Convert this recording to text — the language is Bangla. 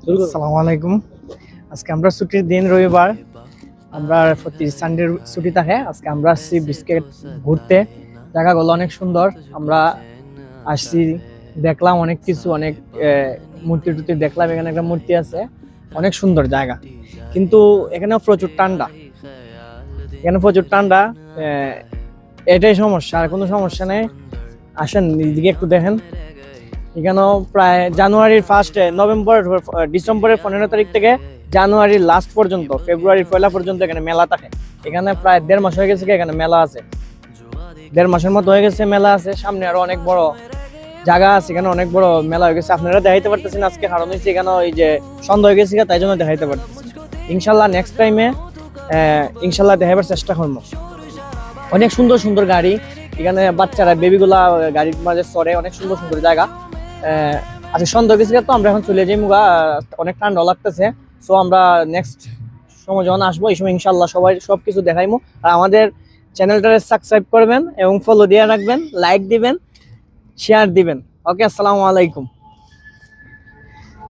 আসসালামু আলাইকুম। আজকে আমরা ছুটির দিন রবিবার, আমরা প্রতি সানডে ছুটি থাকে। আজকে আমরা আসছি বিস্কিট ঘুরতে, জায়গাগুলো অনেক সুন্দর। আমরা আসছি, দেখলাম অনেক কিছু, অনেক মূর্তি টুর্তি দেখলাম। এখানে একটা মূর্তি আছে, অনেক সুন্দর জায়গা, কিন্তু এখানে প্রচুর ঠান্ডা। এখানে প্রচুর ঠান্ডা, এটাই সমস্যা, আর কোনো সমস্যা নেই। আসেন এদিকে একটু দেখেন। এখানেও প্রায় জানুয়ারির ফার্স্টে, ডিসেম্বরের 15 তারিখ থেকে জানুয়ারির লাস্ট পর্যন্ত, ফেব্রুয়ারির পয়লা পর্যন্ত এখানে মেলা থাকে। এখানে প্রায় 1.5 মাস হয়ে গেছে, এখানে মেলা আছে। 1.5 মাসের মতো হয়ে গেছে মেলা আছে। সামনে আরো অনেক বড় জায়গা আছে, এখানে অনেক বড় মেলা হয়ে গেছে। আপনারা দেখাইতে পারতেছেন আজকে, কারণ হচ্ছে এখানে ওই যে সন্ধ্যা হয়ে গেছে, তাই জন্য দেখাইতে পারতেছি। ইনশাল্লাহ নেক্সট টাইমে ইনশাল্লাহ দেখাবার চেষ্টা করবো। অনেক সুন্দর সুন্দর গাড়ি, এখানে বাচ্চারা বেবিগুলা গাড়ির মাঝে চড়ে, অনেক সুন্দর সুন্দর জায়গা। আজকে সন্ধ্যা গেছি, তো আমরা এখন চলে যাই। অনেক ঠান্ডা লাগতেছে, সো আমরা নেক্সট সময় যখন আসবো, এই সময় ইনশাল্লাহ সবাই সবকিছু দেখাইমু। আর আমাদের চ্যানেলটা সাবস্ক্রাইব করবেন এবং ফলো দিয়ে রাখবেন, লাইক দিবেন, শেয়ার দিবেন। ওকে, আসসালামু আলাইকুম।